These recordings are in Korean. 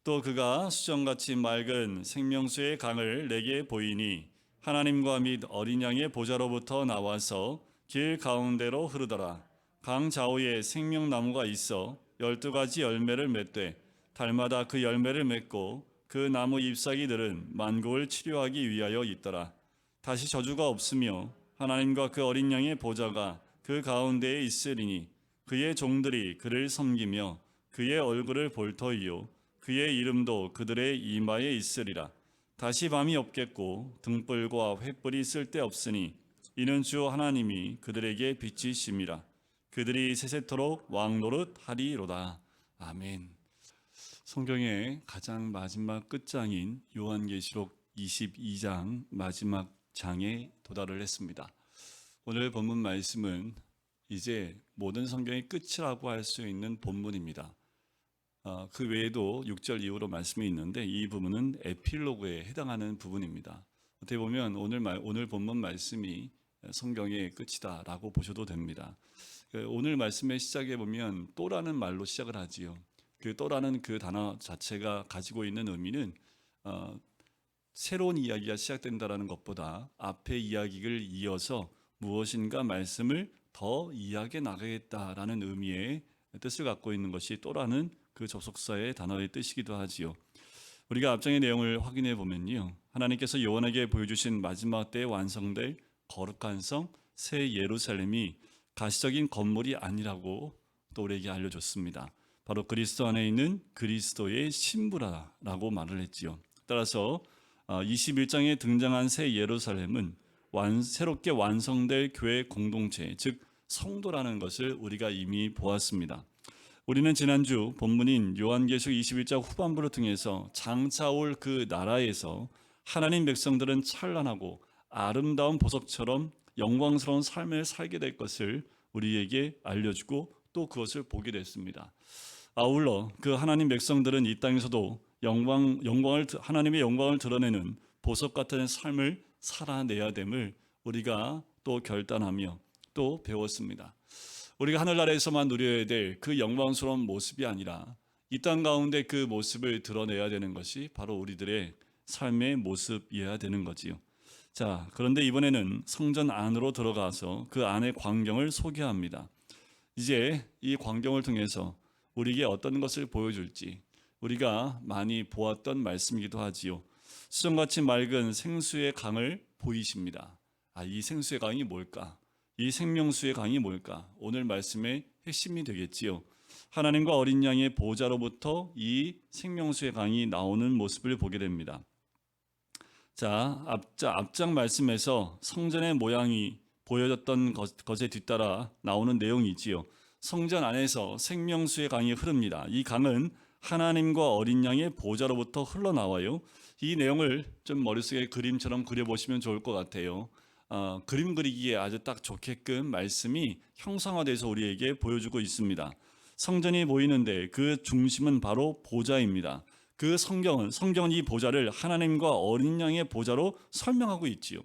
또 그가 수정같이 맑은 생명수의 강을 내게 보이니 하나님과 및 어린 양의 보좌로부터 나와서 길 가운데로 흐르더라. 강 좌우에 생명나무가 있어 12가지 열매를 맺되 달마다 그 열매를 맺고 그 나무 잎사귀들은 만국을 치료하기 위하여 있더라. 다시 저주가 없으며 하나님과 그 어린 양의 보좌가 그 가운데에 있으리니 그의 종들이 그를 섬기며 그의 얼굴을 볼 터이요 그의 이름도 그들의 이마에 있으리라. 다시 밤이 없겠고 등불과 횃불이 쓸데없으니 이는 주 하나님이 그들에게 빛이심이라. 그들이 세세토록 왕노릇 하리로다. 아멘. 성경의 가장 마지막 끝장인 요한계시록 22장 마지막 장에 도달을 했습니다. 오늘 본문 말씀은 이제 모든 성경의 끝이라고 할 수 있는 본문입니다. 그 외에도 6절 이후로 말씀이 있는데 이 부분은 에필로그에 해당하는 부분입니다. 어떻게 보면 오늘 본문 말씀이 성경의 끝이다라고 보셔도 됩니다. 오늘 말씀의 시작에 보면 또라는 말로 시작을 하지요. 그 또라는 그 단어 자체가 가지고 있는 의미는 새로운 이야기가 시작된다라는 것보다 앞의 이야기를 이어서 무엇인가 말씀을 더 이야기해 나가겠다라는 의미의 뜻을 갖고 있는 것이 또라는 그 접속사의 단어의 뜻이기도 하지요. 우리가 앞장의 내용을 확인해 보면요, 하나님께서 요한에게 보여주신 마지막 때에 완성될 거룩한 성 새 예루살렘이 가시적인 건물이 아니라고 또 우리에게 알려줬습니다. 바로 그리스도 안에 있는 그리스도의 신부라고 말을 했지요. 따라서 21장에 등장한 새 예루살렘은 새롭게 완성될 교회 공동체, 즉 성도라는 것을 우리가 이미 보았습니다. 우리는 지난주 본문인 요한계시록 21장 후반부를 통해서 장차 올 그 나라에서 하나님 백성들은 찬란하고 아름다운 보석처럼 영광스러운 삶을 살게 될 것을 우리에게 알려주고 또 그것을 보게 됐습니다. 아울러 그 하나님 백성들은 이 땅에서도 하나님의 영광을 드러내는 보석 같은 삶을 살아내야 됨을 우리가 또 결단하며 또 배웠습니다. 우리가 하늘나라에서만 누려야 될 그 영광스러운 모습이 아니라 이 땅 가운데 그 모습을 드러내야 되는 것이 바로 우리들의 삶의 모습이어야 되는 거지요. 자, 그런데 이번에는 성전 안으로 들어가서 그 안의 광경을 소개합니다. 이제 이 광경을 통해서 우리에게 어떤 것을 보여줄지 우리가 많이 보았던 말씀이기도 하지요. 수정같이 맑은 생수의 강을 보이십니다. 이 생수의 강이 뭘까? 이 생명수의 강이 뭘까? 오늘 말씀의 핵심이 되겠지요. 하나님과 어린 양의 보좌로부터 이 생명수의 강이 나오는 모습을 보게 됩니다. 자, 앞장 말씀에서 성전의 모양이 보여졌던 것에 뒤따라 나오는 내용이지요. 성전 안에서 생명수의 강이 흐릅니다. 이 강은 하나님과 어린 양의 보좌로부터 흘러나와요. 이 내용을 좀 머릿속에 그림처럼 그려보시면 좋을 것 같아요. 그림 그리기에 아주 딱 좋게끔 말씀이 형상화돼서 우리에게 보여주고 있습니다. 성전이 보이는데 그 중심은 바로 보좌입니다. 그 성경은 이 보좌를 하나님과 어린 양의 보좌로 설명하고 있지요.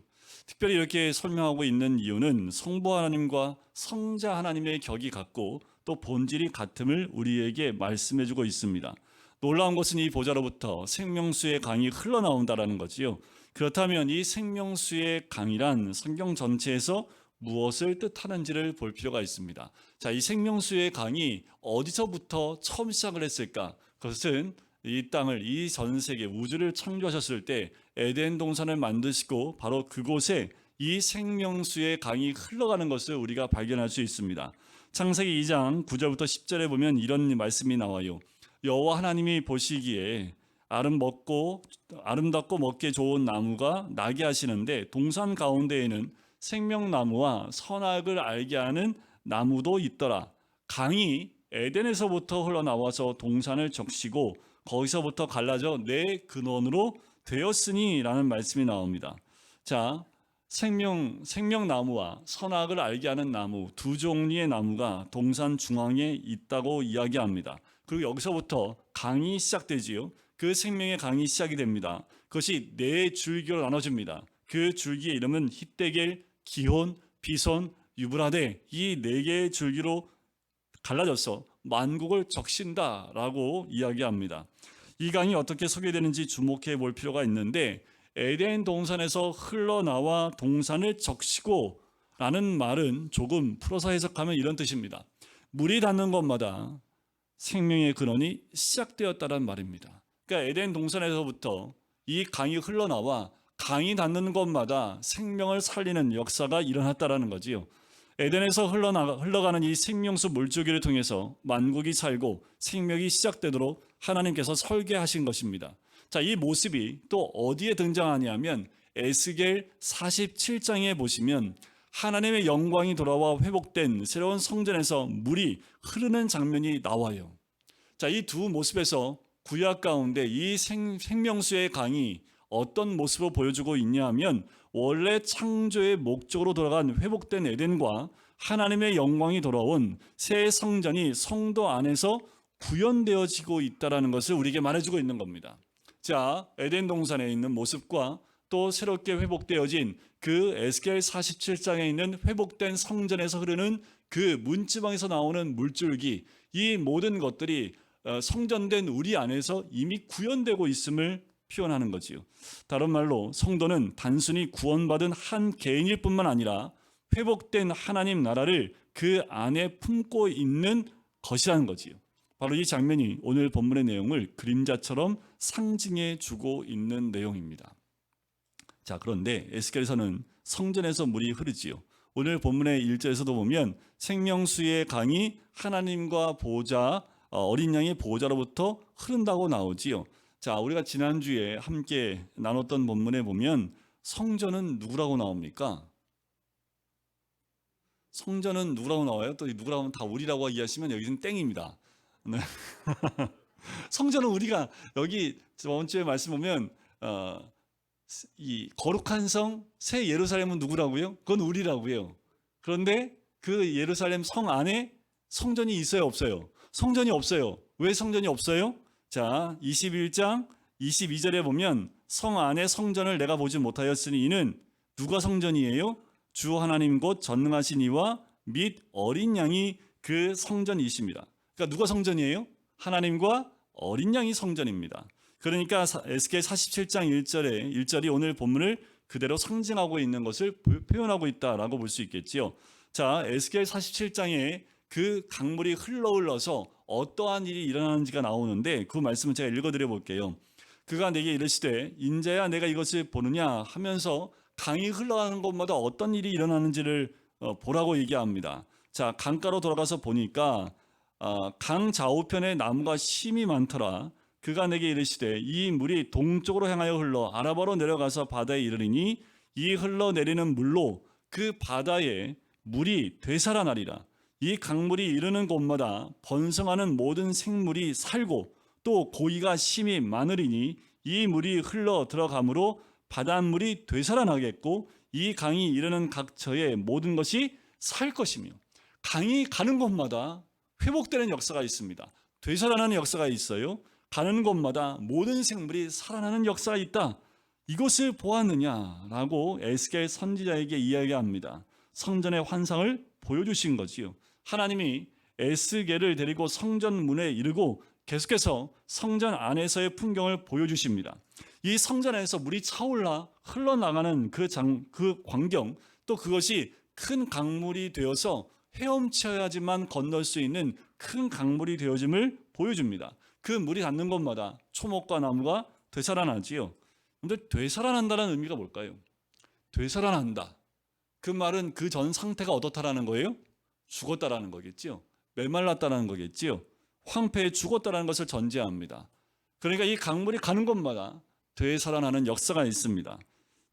특별히 이렇게 설명하고 있는 이유는 성부 하나님과 성자 하나님의 격이 같고 또 본질이 같음을 우리에게 말씀해주고 있습니다. 놀라운 것은 이 보좌로부터 생명수의 강이 흘러나온다는 거지요. 그렇다면 이 생명수의 강이란 성경 전체에서 무엇을 뜻하는지를 볼 필요가 있습니다. 자, 이 생명수의 강이 어디서부터 처음 시작을 했을까? 그것은 이 땅을, 이 전 세계 우주를 창조하셨을 때 에덴 동산을 만드시고 바로 그곳에 이 생명수의 강이 흘러가는 것을 우리가 발견할 수 있습니다. 창세기 2장 9절부터 10절에 보면 이런 말씀이 나와요. 여호와 하나님이 보시기에 아름답고 먹기에 좋은 나무가 나게 하시는데 동산 가운데에는 생명나무와 선악을 알게 하는 나무도 있더라. 강이 에덴에서부터 흘러나와서 동산을 적시고 거기서부터 갈라져 내 근원으로 되었으니 라는 말씀이 나옵니다. 자, 생명나무와 선악을 알게 하는 나무 두 종류의 나무가 동산 중앙에 있다고 이야기합니다. 그리고 여기서부터 강이 시작되지요. 그 생명의 강이 시작이 됩니다. 그것이 네 줄기로 나눠집니다. 그 줄기의 이름은 힛데겔, 기혼, 비손, 유브라데 이 네 개의 줄기로 갈라져서 만국을 적신다라고 이야기합니다. 이 강이 어떻게 소개되는지 주목해 볼 필요가 있는데, 에덴 동산에서 흘러나와 동산을 적시고 라는 말은 조금 풀어서 해석하면 이런 뜻입니다. 물이 닿는 곳마다 생명의 근원이 시작되었다는 말입니다. 그러니까 에덴 동산에서부터 이 강이 흘러나와 강이 닿는 곳마다 생명을 살리는 역사가 일어났다라는 거지요. 에덴에서 흘러가는 이 생명수 물줄기를 통해서 만국이 살고 생명이 시작되도록 하나님께서 설계하신 것입니다. 자, 이 모습이 또 어디에 등장하냐면 에스겔 47장에 보시면 하나님의 영광이 돌아와 회복된 새로운 성전에서 물이 흐르는 장면이 나와요. 자, 이 두 모습에서 구약 가운데 이 생명수의 강이 어떤 모습을 보여주고 있냐 하면 원래 창조의 목적으로 돌아간 회복된 에덴과 하나님의 영광이 돌아온 새 성전이 성도 안에서 구현되어지고 있다는 것을 우리에게 말해주고 있는 겁니다. 자, 에덴 동산에 있는 모습과 또 새롭게 회복되어진 그 에스겔 47장에 있는 회복된 성전에서 흐르는 그 문지방에서 나오는 물줄기, 이 모든 것들이 성전된 우리 안에서 이미 구현되고 있음을 표현하는 거지요. 다른 말로 성도는 단순히 구원받은 한 개인일 뿐만 아니라 회복된 하나님 나라를 그 안에 품고 있는 것이라는 거지요. 바로 이 장면이 오늘 본문의 내용을 그림자처럼 상징해 주고 있는 내용입니다. 자, 그런데 에스겔에서는 성전에서 물이 흐르지요. 오늘 본문의 1절에서도 보면 생명수의 강이 하나님과 보좌, 어린 양의 보좌로부터 흐른다고 나오지요. 자, 우리가 지난주에 함께 나눴던 본문에 보면 성전은 누구라고 나옵니까? 성전은 누구라고 나와요? 또 누구라고 하면 다 우리라고 이해하시면 여기는 땡입니다. 네. 성전은 우리가 여기 저번 주에 말씀 보면 이 거룩한 성 새 예루살렘은 누구라고요? 그건 우리라고요. 그런데 그 예루살렘 성 안에 성전이 있어요, 없어요? 성전이 없어요. 왜 성전이 없어요? 자, 21장 22절에 보면 성 안에 성전을 내가 보지 못하였으니 이는 누가 성전이에요? 주 하나님 곧 전능하신 이와 및 어린 양이 그 성전이십니다. 그러니까 누가 성전이에요? 하나님과 어린 양이 성전입니다. 그러니까 에스겔 47장 1절이 오늘 본문을 그대로 상징하고 있는 것을 표현하고 있다라고 볼 수 있겠지요. 자, 에스겔 47장에 그 강물이 흘러서 어떠한 일이 일어나는지가 나오는데 그 말씀을 제가 읽어드려 볼게요. 그가 내게 이르시되 인자야 내가 이것을 보느냐 하면서 강이 흘러가는 곳마다 어떤 일이 일어나는지를 보라고 얘기합니다. 자, 강가로 돌아가서 보니까 강 좌우편에 나무가 심이 많더라. 그가 내게 이르시되 이 물이 동쪽으로 향하여 흘러 아라바로 내려가서 바다에 이르리니 이 흘러내리는 물로 그 바다에 물이 되살아나리라. 이 강물이 이르는 곳마다 번성하는 모든 생물이 살고 또 고기가 심이 많으리니 이 물이 흘러 들어가므로 바닷물이 되살아나겠고 이 강이 이르는 각처의 모든 것이 살 것이며, 강이 가는 곳마다 회복되는 역사가 있습니다. 되살아나는 역사가 있어요. 가는 곳마다 모든 생물이 살아나는 역사가 있다. 이것을 보았느냐라고 에스겔 선지자에게 이야기합니다. 성전의 환상을 보여주신 거지요. 하나님이 에스겔을 데리고 성전 문에 이르고 계속해서 성전 안에서의 풍경을 보여주십니다. 이 성전 안에서 물이 차올라 흘러나가는 그 광경, 또 그것이 큰 강물이 되어서 헤엄쳐야지만 건널 수 있는 큰 강물이 되어짐을 보여줍니다. 그 물이 닿는 곳마다 초목과 나무가 되살아나지요. 그런데 되살아난다는 의미가 뭘까요? 되살아난다. 그 말은 그 전 상태가 어떻다라는 거예요? 죽었다라는 거겠지요. 메말랐다라는 거겠지요. 황폐해 죽었다라는 것을 전제합니다. 그러니까 이 강물이 가는 곳마다 되살아나는 역사가 있습니다.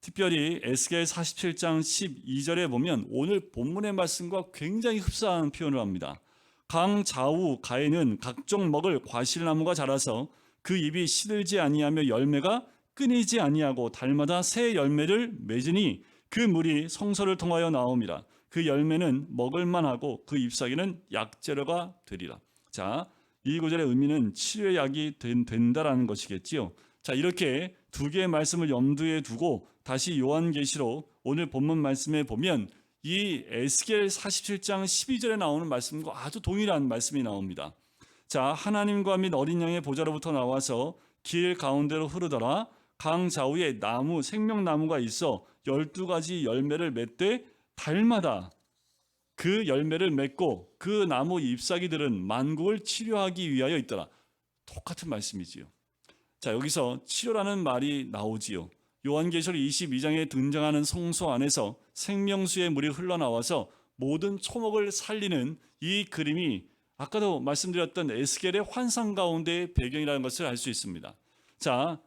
특별히 에스겔 47장 12절에 보면 오늘 본문의 말씀과 굉장히 흡사한 표현을 합니다. 강 좌우 가에는 각종 먹을 과실나무가 자라서 그 잎이 시들지 아니하며 열매가 끊이지 아니하고 달마다 새 열매를 맺으니 그 물이 성소를 통하여 나옴이라. 그 열매는 먹을 만하고 그 잎사귀는 약재료가 되리라. 자, 이 구절의 의미는 치료의 약이 된다라는 것이겠지요. 자, 이렇게 두 개의 말씀을 염두에 두고 다시 요한계시록 오늘 본문 말씀에 보면 이 에스겔 47장 12절에 나오는 말씀과 아주 동일한 말씀이 나옵니다. 자, 하나님과 및 어린 양의 보좌로부터 나와서 길 가운데로 흐르더라. 강 좌우에 나무 생명나무가 있어 12가지 열매를 맺되 달마다 그 열매를 맺고 그 나무 잎사귀들은 만국을 치료하기 위하여 있더라. 똑같은 말씀이지요. 자, 여기서 치료라는 말이 나오지요. 요한계시록 22장에 등장하는 성소 안에서 생명수의 물이 흘러나와서 모든 초목을 살리는 이 그림이 아까도 말씀드렸던 에스겔의 환상 가운데의 배경이라는 것을 알 수 있습니다. 자,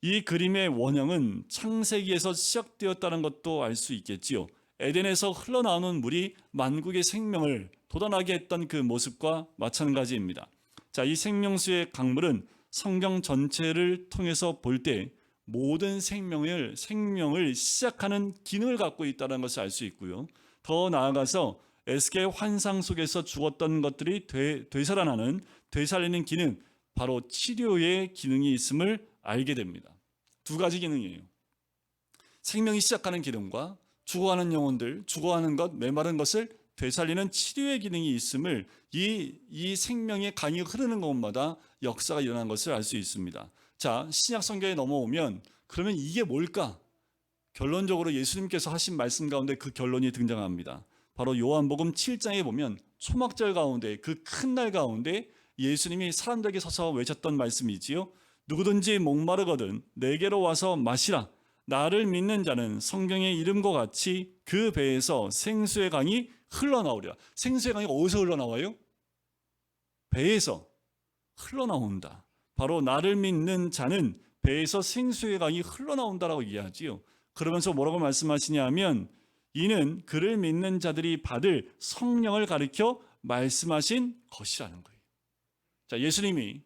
이 그림의 원형은 창세기에서 시작되었다는 것도 알 수 있겠지요. 에덴에서 흘러나오는 물이 만국의 생명을 돋아나게 했던 그 모습과 마찬가지입니다. 자, 이 생명수의 강물은 성경 전체를 통해서 볼 때 모든 생명을 시작하는 기능을 갖고 있다는 것을 알 수 있고요. 더 나아가서 에스겔 환상 속에서 죽었던 것들이 되살리는 기능, 바로 치료의 기능이 있음을 알게 됩니다. 두 가지 기능이에요. 생명이 시작하는 기능과 죽어가는 영혼들, 죽어가는 것, 메마른 것을 되살리는 치료의 기능이 있음을 이 생명의 강이 흐르는 곳마다 역사가 일어난 것을 알 수 있습니다. 자, 신약 성경에 넘어오면 그러면 이게 뭘까? 결론적으로 예수님께서 하신 말씀 가운데 그 결론이 등장합니다. 바로 요한복음 7장에 보면 초막절 가운데 그 큰 날 가운데 예수님이 사람들에게 서서 외쳤던 말씀이지요. 누구든지 목마르거든 내게로 와서 마시라. 나를 믿는 자는 성경의 이름과 같이 그 배에서 생수의 강이 흘러나오리라. 생수의 강이 어디서 흘러나와요? 배에서 흘러나온다. 바로 나를 믿는 자는 배에서 생수의 강이 흘러나온다라고 이야기하지요. 그러면서 뭐라고 말씀하시냐면 이는 그를 믿는 자들이 받을 성령을 가리켜 말씀하신 것이라는 거예요. 자, 예수님이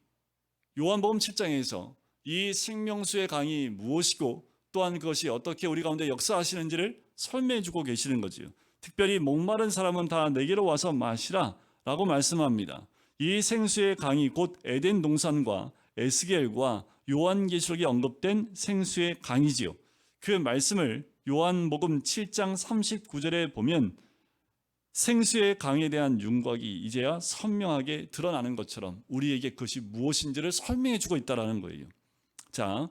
요한복음 7장에서 이 생명수의 강이 무엇이고 또한 그것이 어떻게 우리 가운데 역사하시는지를 설명해 주고 계시는 거지요. 특별히 목마른 사람은 다 내게로 와서 마시라 라고 말씀합니다. 이 생수의 강이 곧 에덴 동산과 에스겔과 요한계시록에 언급된 생수의 강이지요. 그 말씀을 요한복음 7장 39절에 보면 생수의 강에 대한 윤곽이 이제야 선명하게 드러나는 것처럼 우리에게 그것이 무엇인지를 설명해 주고 있다는 거예요. 자,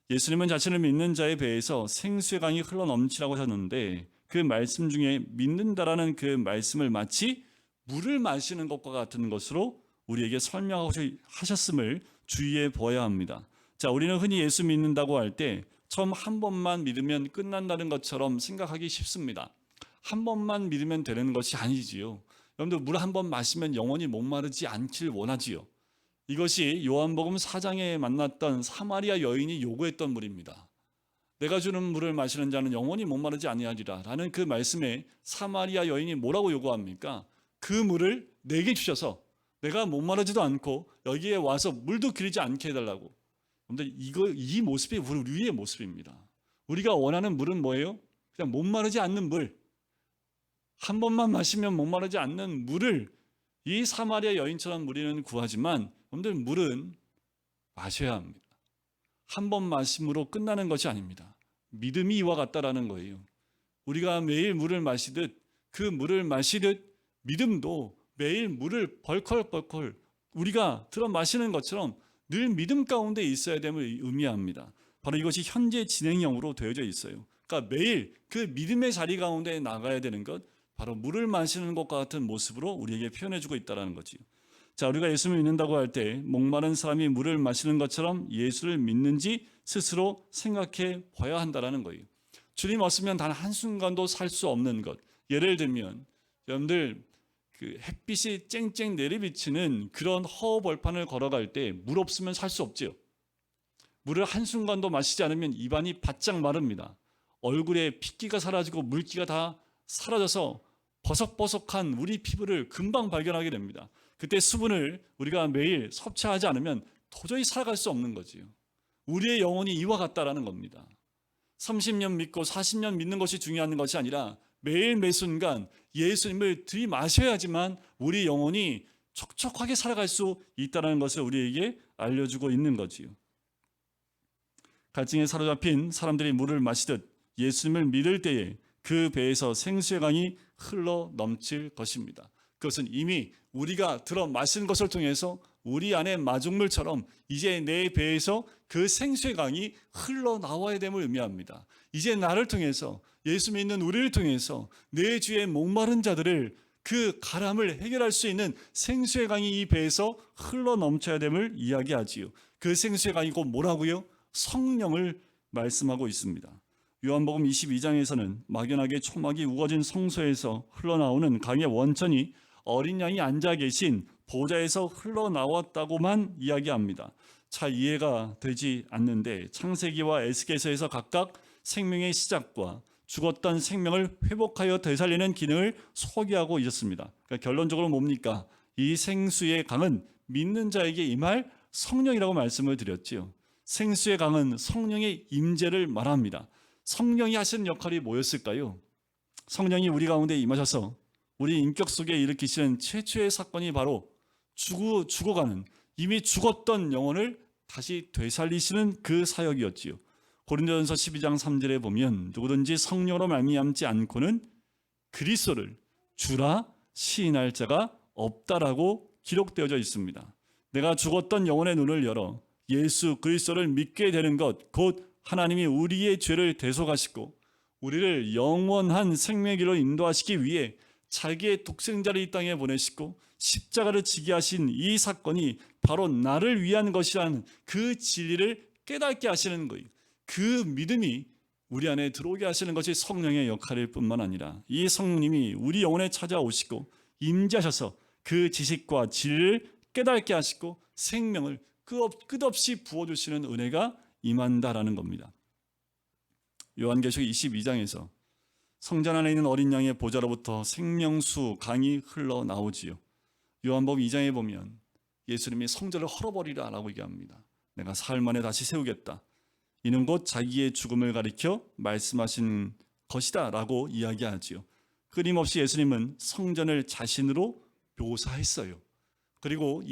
예수님은 자신을 믿는 자의 배에서 생수의 강이 흘러넘치라고 하셨는데 그 말씀 중에 믿는다라는 그 말씀을 마치 물을 마시는 것과 같은 것으로 우리에게 설명하고 하셨음을 주의해 보아야 합니다. 자, 우리는 흔히 예수 믿는다고 할 때 처음 한 번만 믿으면 끝난다는 것처럼 생각하기 쉽습니다. 한 번만 믿으면 되는 것이 아니지요. 여러분들 물 한 번 마시면 영원히 목마르지 않길 원하지요. 이것이 요한복음 4장에 만났던 사마리아 여인이 요구했던 물입니다. 내가 주는 물을 마시는 자는 영원히 목마르지 아니하리라 라는 그 말씀에 사마리아 여인이 뭐라고 요구합니까? 그 물을 내게 주셔서 내가 목마르지도 않고 여기에 와서 물도 기르지 않게 해달라고. 근데 이 모습이 우리의 모습입니다. 우리가 원하는 물은 뭐예요? 그냥 목마르지 않는 물. 한 번만 마시면 목마르지 않는 물을 이 사마리아 여인처럼 우리는 구하지만 여러분들 물은 마셔야 합니다. 한 번 마심으로 끝나는 것이 아닙니다. 믿음이 이와 같다라는 거예요. 우리가 매일 물을 마시듯 그 물을 마시듯 믿음도 매일 물을 벌컥벌컥 우리가 들어 마시는 것처럼 늘 믿음 가운데 있어야 됨을 의미합니다. 바로 이것이 현재 진행형으로 되어져 있어요. 그러니까 매일 그 믿음의 자리 가운데 나가야 되는 것, 바로 물을 마시는 것과 같은 모습으로 우리에게 표현해주고 있다는 거지요. 자, 우리가 예수를 믿는다고 할 때 목마른 사람이 물을 마시는 것처럼 예수를 믿는지 스스로 생각해 봐야 한다는 거예요. 주님 없으면 단 한순간도 살 수 없는 것. 예를 들면 여러분들 그 햇빛이 쨍쨍 내리비치는 그런 허허벌판을 걸어갈 때 물 없으면 살 수 없지요. 물을 한순간도 마시지 않으면 입안이 바짝 마릅니다. 얼굴에 핏기가 사라지고 물기가 다 사라져서 버석버석한 우리 피부를 금방 발견하게 됩니다. 그때 수분을 우리가 매일 섭취하지 않으면 도저히 살아갈 수 없는 거지요. 우리의 영혼이 이와 같다라는 겁니다. 30년 믿고 40년 믿는 것이 중요한 것이 아니라 매일 매순간 예수님을 들이마셔야지만 우리 영혼이 촉촉하게 살아갈 수 있다는 것을 우리에게 알려주고 있는 거지요. 갈증에 사로잡힌 사람들이 물을 마시듯 예수님을 믿을 때에 그 배에서 생수의 강이 흘러 넘칠 것입니다. 그것은 이미 우리가 들어 마시는 것을 통해서 우리 안에 마중물처럼 이제 내 배에서 그 생수의 강이 흘러나와야 됨을 의미합니다. 이제 나를 통해서, 예수 믿는 우리를 통해서 내 주의 목마른 자들을 그 가람을 해결할 수 있는 생수의 강이 이 배에서 흘러넘쳐야 됨을 이야기하지요. 그 생수의 강이 곧 뭐라고요? 성령을 말씀하고 있습니다. 요한복음 22장에서는 막연하게 초막이 우거진 성소에서 흘러나오는 강의 원천이 어린 양이 앉아 계신 보좌에서 흘러나왔다고만 이야기합니다. 잘 이해가 되지 않는데 창세기와 에스겔서에서 각각 생명의 시작과 죽었던 생명을 회복하여 되살리는 기능을 소개하고 있었습니다. 그러니까 결론적으로 뭡니까? 이 생수의 강은 믿는 자에게 임할 성령이라고 말씀을 드렸지요. 생수의 강은 성령의 임재를 말합니다. 성령이 하시는 역할이 뭐였을까요? 성령이 우리 가운데 임하셔서 우리 인격 속에 일으키시는 최초의 사건이 바로 죽어가는, 이미 죽었던 영혼을 다시 되살리시는 그 사역이었지요. 고린도전서 12장 3절에 보면 누구든지 성령으로 말미암지 않고는 그리스도를 주라 시인할 자가 없다라고 기록되어져 있습니다. 내가 죽었던 영혼의 눈을 열어 예수 그리스도를 믿게 되는 것, 곧 하나님이 우리의 죄를 대속하시고 우리를 영원한 생명의 길로 인도하시기 위해 자기의 독생자를 이 땅에 보내시고 십자가를 지게 하신 이 사건이 바로 나를 위한 것이라는 그 진리를 깨닫게 하시는 거예요. 그 믿음이 우리 안에 들어오게 하시는 것이 성령의 역할일 뿐만 아니라 이 성령님이 우리 영혼에 찾아오시고 임재하셔서 그 지식과 진리를 깨닫게 하시고 생명을 끝없이 부어주시는 은혜가 임한다라는 겁니다. 요한계시록 22장에서 성전 안에 있는 어린 양의 보좌로부터 생명수 강이 흘러나오지요. 요한복음 2장에 보면 예수님이 성전을 헐어버리라 라고 얘기합니다. 내가 사흘 만에 다시 세우겠다. 이는 곧 자기의 죽음을 가리켜 말씀하신 것이다 라고 이야기하지요. 끊임없이 예수님은 성전을 자신으로 묘사했어요. 그리고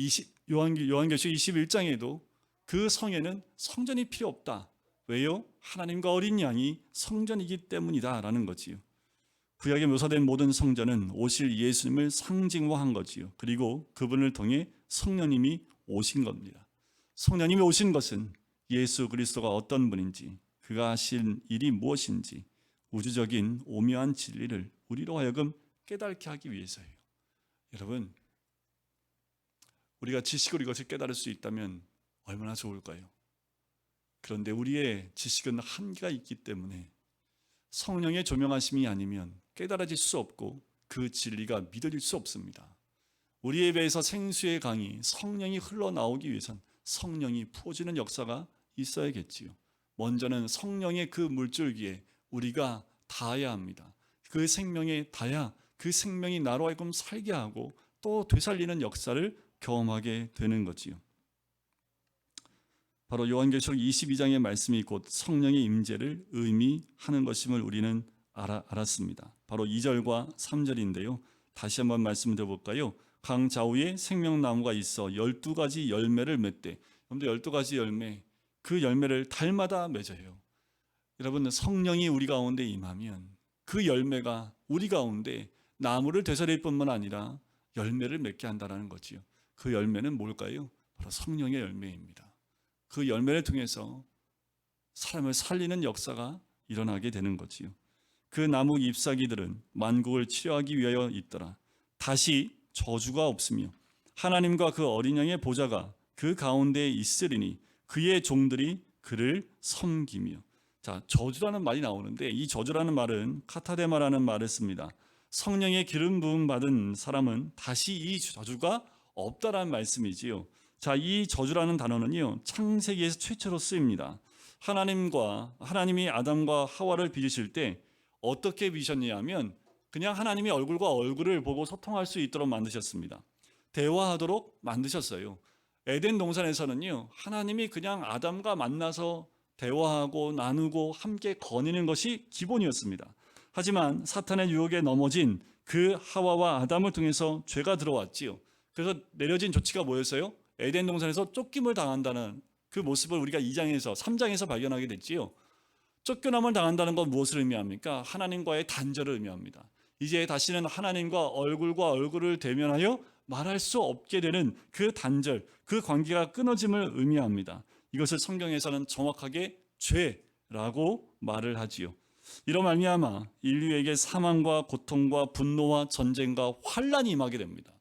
요한계시록 21장에도 그 성에는 성전이 필요 없다. 왜요? 하나님과 어린 양이 성전이기 때문이다 라는 거지요. 구약에 묘사된 모든 성전은 오실 예수님을 상징화한 거지요. 그리고 그분을 통해 성령님이 오신 겁니다. 성령님이 오신 것은 예수 그리스도가 어떤 분인지, 그가 하신 일이 무엇인지 우주적인 오묘한 진리를 우리로 하여금 깨닫게 하기 위해서예요. 여러분, 우리가 지식으로 이것을 깨달을 수 있다면 얼마나 좋을까요? 그런데 우리의 지식은 한계가 있기 때문에 성령의 조명하심이 아니면 깨달아질 수 없고 그 진리가 믿어질 수 없습니다. 우리의 배에서 생수의 강이 성령이 흘러나오기 위해선 성령이 부어지는 역사가 있어야겠지요. 먼저는 성령의 그 물줄기에 우리가 닿아야 합니다. 그 생명에 닿아야 그 생명이 나로 하여금 살게 하고 또 되살리는 역사를 경험하게 되는 거지요. 바로 요한계시록 22장의 말씀이 곧 성령의 임재를 의미하는 것임을 우리는 알았습니다. 바로 2절과 3절인데요. 다시 한번 말씀드려볼까요? 강 좌우에 생명나무가 있어 12가지 열매를 맺되, 여러분들 12가지 열매, 그 열매를 달마다 맺어요. 여러분, 성령이 우리 가운데 임하면 그 열매가 우리 가운데 나무를 되살릴 뿐만 아니라 열매를 맺게 한다는 거지요. 그 열매는 뭘까요? 바로 성령의 열매입니다. 그 열매를 통해서 사람을 살리는 역사가 일어나게 되는 거지요. 그 나무 잎사귀들은 만국을 치료하기 위하여 있더라. 다시 저주가 없으며 하나님과 그 어린 양의 보좌가 그 가운데에 있으리니 그의 종들이 그를 섬기며. 자, 저주라는 말이 나오는데 이 저주라는 말은 카타데마라는 말을 씁니다. 성령의 기름 부음 받은 사람은 다시 이 저주가 없다라는 말씀이지요. 자, 이 저주라는 단어는요, 창세기에서 최초로 쓰입니다. 하나님이 아담과 하와를 빚으실 때 어떻게 빚으셨냐면 그냥 하나님이 얼굴과 얼굴을 보고 소통할 수 있도록 만드셨습니다. 대화하도록 만드셨어요. 에덴 동산에서는요, 하나님이 그냥 아담과 만나서 대화하고 나누고 함께 거니는 것이 기본이었습니다. 하지만 사탄의 유혹에 넘어진 그 하와와 아담을 통해서 죄가 들어왔지요. 그래서 내려진 조치가 뭐였어요? 에덴 동산에서 쫓김을 당한다는 그 모습을 우리가 2장에서 3장에서 발견하게 됐지요. 쫓겨남을 당한다는 건 무엇을 의미합니까? 하나님과의 단절을 의미합니다. 이제 다시는 하나님과 얼굴을 대면하여 말할 수 없게 되는 그 단절, 그 관계가 끊어짐을 의미합니다. 이것을 성경에서는 정확하게 죄라고 말을 하지요. 이로 말미암아 인류에게 사망과 고통과 분노와 전쟁과 환란이 임하게 됩니다.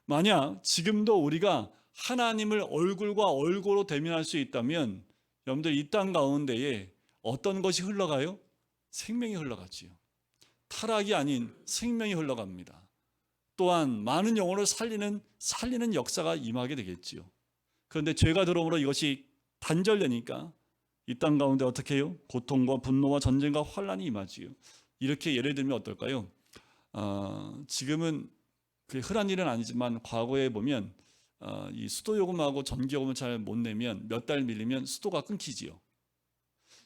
만약 지금도 우리가 하나님을 얼굴과 얼굴로 대면할 수 있다면 여러분들 이 땅 가운데에 어떤 것이 흘러가요? 생명이 흘러가지요. 타락이 아닌 생명이 흘러갑니다. 또한 많은 영혼을 살리는 역사가 임하게 되겠지요. 그런데 죄가 들어옴으로 이것이 단절되니까 이 땅 가운데 어떻게 해요? 고통과 분노와 전쟁과 환란이 임하지요. 이렇게 예를 들면 어떨까요? 지금은 그게 흔한 일은 아니지만 과거에 보면 이 수도 요금하고 전기 요금을 잘 못 내면 몇 달 밀리면 수도가 끊기지요.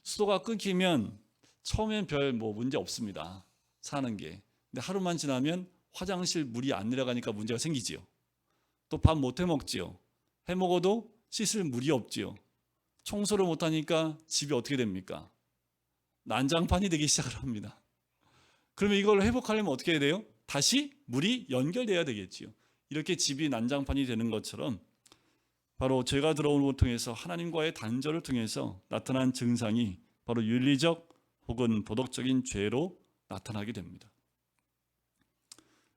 수도가 끊기면 처음엔 별 문제 없습니다. 사는 게. 근데 하루만 지나면 화장실 물이 안 내려가니까 문제가 생기지요. 또 밥 못 해 먹지요. 해 먹어도 씻을 물이 없지요. 청소를 못 하니까 집이 어떻게 됩니까? 난장판이 되기 시작을 합니다. 그러면 이걸 회복하려면 어떻게 해야 돼요? 다시 물이 연결돼야 되겠지요. 이렇게 집이 난장판이 되는 것처럼 바로 죄가 들어오는 걸 통해서 하나님과의 단절을 통해서 나타난 증상이 바로 윤리적 혹은 도덕적인 죄로 나타나게 됩니다.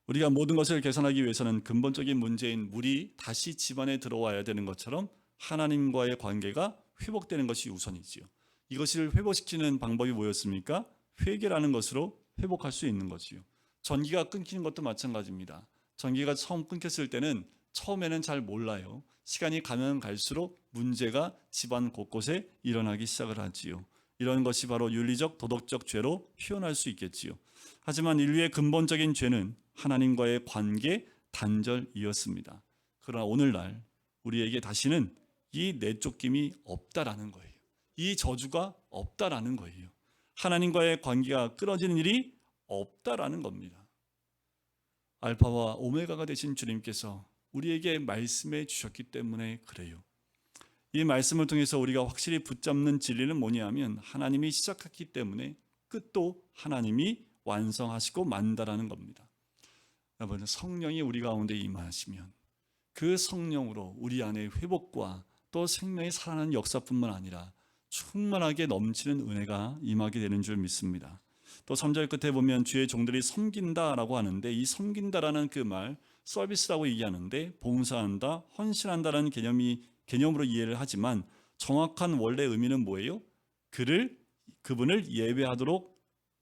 우리가 모든 것을 개선하기 위해서는 근본적인 문제인 물이 다시 집안에 들어와야 되는 것처럼 하나님과의 관계가 회복되는 것이 우선이지요. 이것을 회복시키는 방법이 뭐였습니까? 회개라는 것으로 회복할 수 있는 것이요. 전기가 끊기는 것도 마찬가지입니다. 전기가 처음 끊겼을 때는 처음에는 잘 몰라요. 시간이 가면 갈수록 문제가 집안 곳곳에 일어나기 시작을 하지요. 이런 것이 바로 윤리적 도덕적 죄로 표현할 수 있겠지요. 하지만 인류의 근본적인 죄는 하나님과의 관계 단절이었습니다. 그러나 오늘날 우리에게 다시는 이 내쫓김이 없다라는 거예요. 이 저주가 없다라는 거예요. 하나님과의 관계가 끊어지는 일이 없다라는 겁니다. 알파와 오메가가 되신 주님께서 우리에게 말씀해 주셨기 때문에 그래요. 이 말씀을 통해서 우리가 확실히 붙잡는 진리는 뭐냐면 하나님이 시작했기 때문에 끝도 하나님이 완성하시고 만다라는 겁니다. 여러분, 성령이 우리 가운데 임하시면 그 성령으로 우리 안에 회복과 또 생명이 살아나는 역사뿐만 아니라 충만하게 넘치는 은혜가 임하게 되는 줄 믿습니다. 또 3절 끝에 보면 주의 종들이 섬긴다라고 하는데 이 섬긴다라는 그 말 서비스라고 얘기하는데 봉사한다, 헌신한다라는 개념으로 이해를 하지만 정확한 원래 의미는 뭐예요? 그분을 예배하도록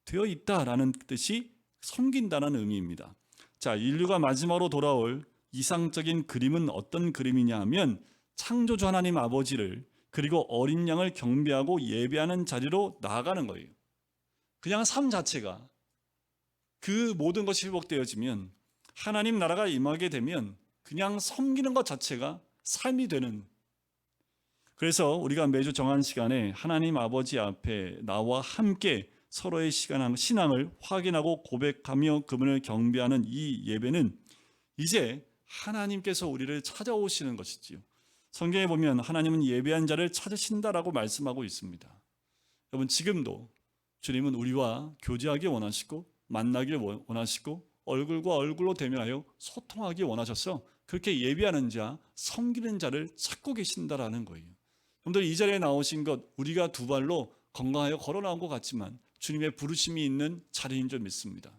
되어 있다라는 뜻이 섬긴다는 의미입니다. 자, 인류가 마지막으로 돌아올 이상적인 그림은 어떤 그림이냐 하면 창조주 하나님 아버지를 그리고 어린 양을 경배하고 예배하는 자리로 나아가는 거예요. 그냥 삶 자체가 그 모든 것이 회복되어지면 하나님 나라가 임하게 되면 그냥 섬기는 것 자체가 삶이 되는. 그래서 우리가 매주 정한 시간에 하나님 아버지 앞에 나와 함께 서로의 신앙을 확인하고 고백하며 그분을 경배하는 이 예배는 이제 하나님께서 우리를 찾아오시는 것이지요. 성경에 보면 하나님은 예배한 자를 찾으신다라고 말씀하고 있습니다. 여러분, 지금도 주님은 우리와 교제하기 원하시고 만나길 원하시고 얼굴과 얼굴로 대면하여 소통하기 원하셔서 그렇게 예배하는 자, 섬기는 자를 찾고 계신다라는 거예요. 여러분들 이 자리에 나오신 것 우리가 두 발로 건강하여 걸어 나온 것 같지만 주님의 부르심이 있는 자리인 줄 믿습니다.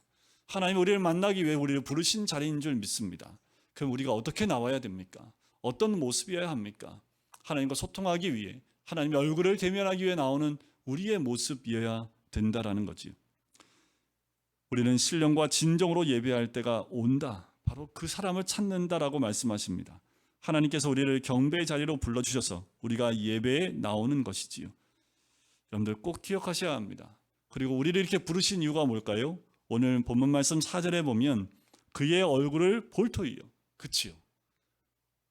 하나님 우리를 만나기 위해 우리를 부르신 자리인 줄 믿습니다. 그럼 우리가 어떻게 나와야 됩니까? 어떤 모습이어야 합니까? 하나님과 소통하기 위해 하나님의 얼굴을 대면하기 위해 나오는 우리의 모습이어야 된다라는 거지요. 우리는 신령과 진정으로 예배할 때가 온다. 바로 그 사람을 찾는다라고 말씀하십니다. 하나님께서 우리를 경배의 자리로 불러주셔서 우리가 예배에 나오는 것이지요. 여러분들 꼭 기억하셔야 합니다. 그리고 우리를 이렇게 부르신 이유가 뭘까요? 오늘 본문 말씀 4절에 보면 그의 얼굴을 볼 터이요. 그치요?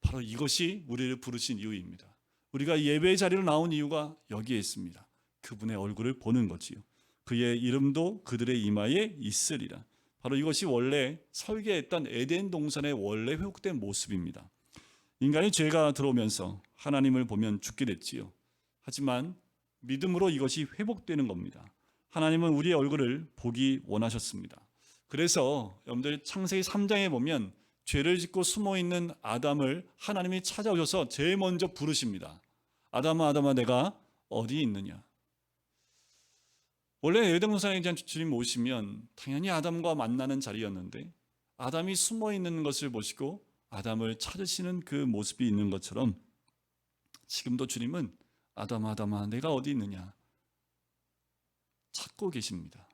바로 이것이 우리를 부르신 이유입니다. 우리가 예배의 자리로 나온 이유가 여기에 있습니다. 그분의 얼굴을 보는 거지요. 그의 이름도 그들의 이마에 있으리라. 바로 이것이 원래 설계했던 에덴 동산의 원래 회복된 모습입니다. 인간이 죄가 들어오면서 하나님을 보면 죽게 됐지요. 하지만 믿음으로 이것이 회복되는 겁니다. 하나님은 우리의 얼굴을 보기 원하셨습니다. 그래서 여러분들 창세기 3장에 보면 죄를 짓고 숨어있는 아담을 하나님이 찾아오셔서 제일 먼저 부르십니다. 아담아, 아담아, 내가 어디 있느냐. 원래 에덴 동산에 주님 오시면 당연히 아담과 만나는 자리였는데 아담이 숨어있는 것을 보시고 아담을 찾으시는 그 모습이 있는 것처럼 지금도 주님은 아담아, 아담아, 내가 어디 있느냐 찾고 계십니다.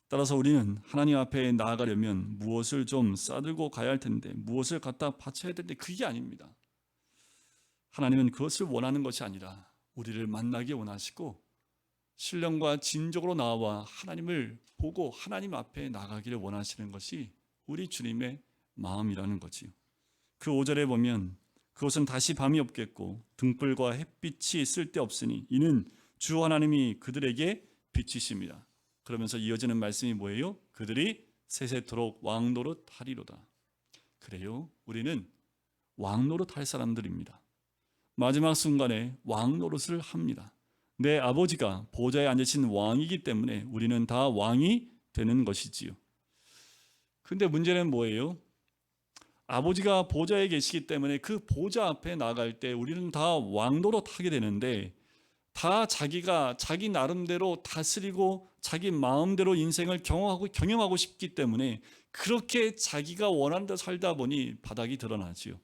따라서 우리는 하나님 앞에 나아가려면 무엇을 좀 싸들고 가야 할 텐데, 무엇을 갖다 바쳐야 할 텐데, 그게 아닙니다. 하나님은 그것을 원하는 것이 아니라 우리를 만나기 원하시고 신령과 진정으로 나와 하나님을 보고 하나님 앞에 나가기를 원하시는 것이 우리 주님의 마음이라는 거지요. 그 5절에 보면 그것은 다시 밤이 없겠고 등불과 햇빛이 쓸데없으니 이는 주 하나님이 그들에게 빛이십니다. 그러면서 이어지는 말씀이 뭐예요? 그들이 세세토록 왕노릇 하리로다. 그래요, 우리는 왕노릇 할 사람들입니다. 마지막 순간에 왕노릇을 합니다. 내 아버지가 보좌에 앉으신 왕이기 때문에 우리는 다 왕이 되는 것이지요. 근데 문제는 뭐예요? 아버지가 보좌에 계시기 때문에 그 보좌 앞에 나갈 때 우리는 다 왕노릇 하게 되는데, 다 자기가 자기 나름대로 다스리고 자기 마음대로 인생을 경영하고 싶기 때문에 그렇게 자기가 원하는 대로 살다 보니 바닥이 드러나지요.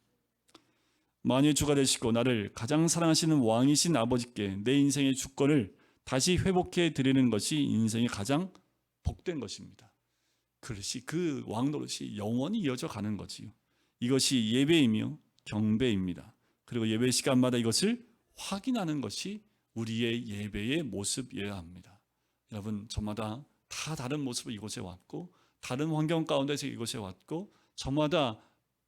만일 주가 되시고 나를 가장 사랑하시는 왕이신 아버지께 내 인생의 주권을 다시 회복해 드리는 것이 인생의 가장 복된 것입니다. 그것이 그 왕노릇이 영원히 이어져 가는 거지요. 이것이 예배이며 경배입니다. 그리고 예배 시간마다 이것을 확인하는 것이 우리의 예배의 모습이어야 합니다. 여러분, 저마다 다 다른 모습으로 이곳에 왔고 다른 환경 가운데서 이곳에 왔고 저마다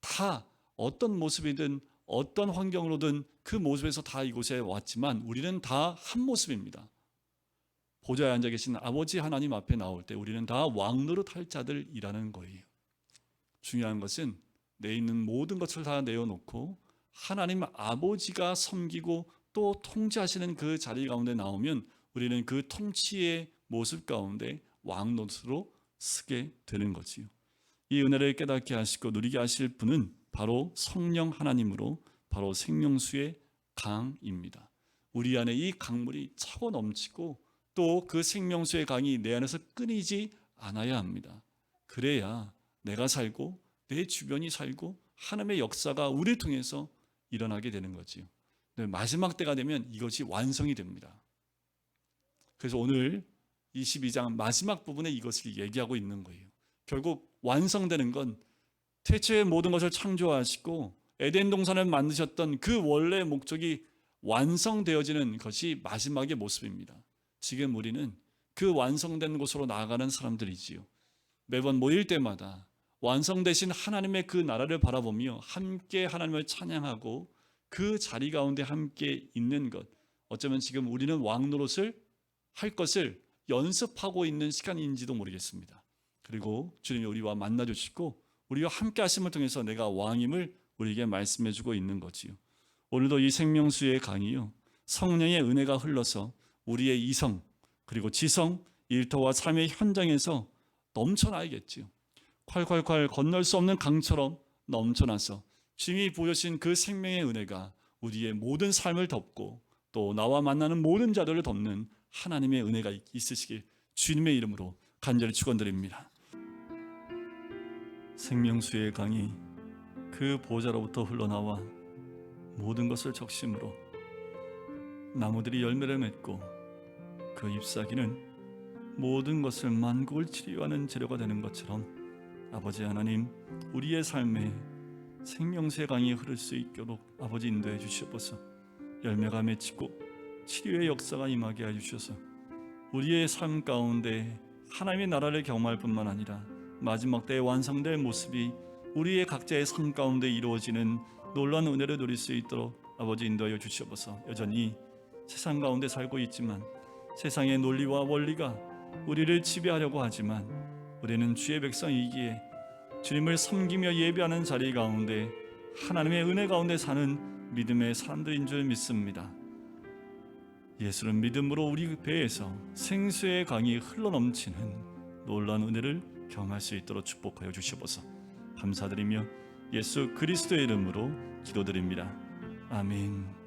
다 어떤 모습이든 어떤 환경으로든 그 모습에서 다 이곳에 왔지만 우리는 다 한 모습입니다. 보좌에 앉아 계신 아버지 하나님 앞에 나올 때 우리는 다 왕노릇 할 자들이라는 거예요. 중요한 것은 내 있는 모든 것을 다 내어놓고 하나님 아버지가 섬기고 또 통치하시는 그 자리 가운데 나오면 우리는 그 통치의 모습 가운데 왕노릇으로 쓰게 되는 거지요. 이 은혜를 깨닫게 하시고 누리게 하실 분은 바로 성령 하나님으로 바로 생명수의 강입니다. 우리 안에 이 강물이 차고 넘치고 또 그 생명수의 강이 내 안에서 끊이지 않아야 합니다. 그래야 내가 살고 내 주변이 살고 하나님의 역사가 우리를 통해서 일어나게 되는 거지요. 마지막 때가 되면 이것이 완성이 됩니다. 그래서 오늘 22장 마지막 부분에 이것을 얘기하고 있는 거예요. 결국 완성되는 건 태초에 모든 것을 창조하시고 에덴 동산을 만드셨던 그 원래 목적이 완성되어지는 것이 마지막의 모습입니다. 지금 우리는 그 완성된 곳으로 나아가는 사람들이지요. 매번 모일 때마다 완성되신 하나님의 그 나라를 바라보며 함께 하나님을 찬양하고 그 자리 가운데 함께 있는 것, 어쩌면 지금 우리는 왕노릇을 할 것을 연습하고 있는 시간인지도 모르겠습니다. 그리고 주님이 우리와 만나주시고 우리와 함께 하심을 통해서 내가 왕임을 우리에게 말씀해주고 있는 거지요. 오늘도 이 생명수의 강이요, 성령의 은혜가 흘러서 우리의 이성 그리고 지성, 일터와 삶의 현장에서 넘쳐나야겠지요. 콸콸콸 건널 수 없는 강처럼 넘쳐나서 주님이 부어주신 그 생명의 은혜가 우리의 모든 삶을 덮고 또 나와 만나는 모든 자들을 덮는 하나님의 은혜가 있으시길 주님의 이름으로 간절히 축원드립니다. 생명수의 강이 그 보좌로부터 흘러나와 모든 것을 적심으로 나무들이 열매를 맺고 그 잎사귀는 모든 것을 만국을 치료하는 재료가 되는 것처럼 아버지 하나님, 우리의 삶에 생명수의 강이 흐를 수 있도록 아버지 인도해 주시옵소서. 열매가 맺히고 치료의 역사가 임하게 해 주셔서 우리의 삶 가운데 하나님의 나라를 경험할 뿐만 아니라 마지막 때에 완성될 모습이 우리의 각자의 삶 가운데 이루어지는 놀라운 은혜를 누릴 수 있도록 아버지 인도하여 주시옵소서. 여전히 세상 가운데 살고 있지만 세상의 논리와 원리가 우리를 지배하려고 하지만 우리는 주의 백성이기에 주님을 섬기며 예배하는 자리 가운데 하나님의 은혜 가운데 사는 믿음의 사람들인 줄 믿습니다. 예수를 믿음으로 우리 배에서 생수의 강이 흘러넘치는 놀라운 은혜를 경험할 수 있도록 축복하여 주시옵소서. 감사드리며 예수 그리스도의 이름으로 기도드립니다. 아멘.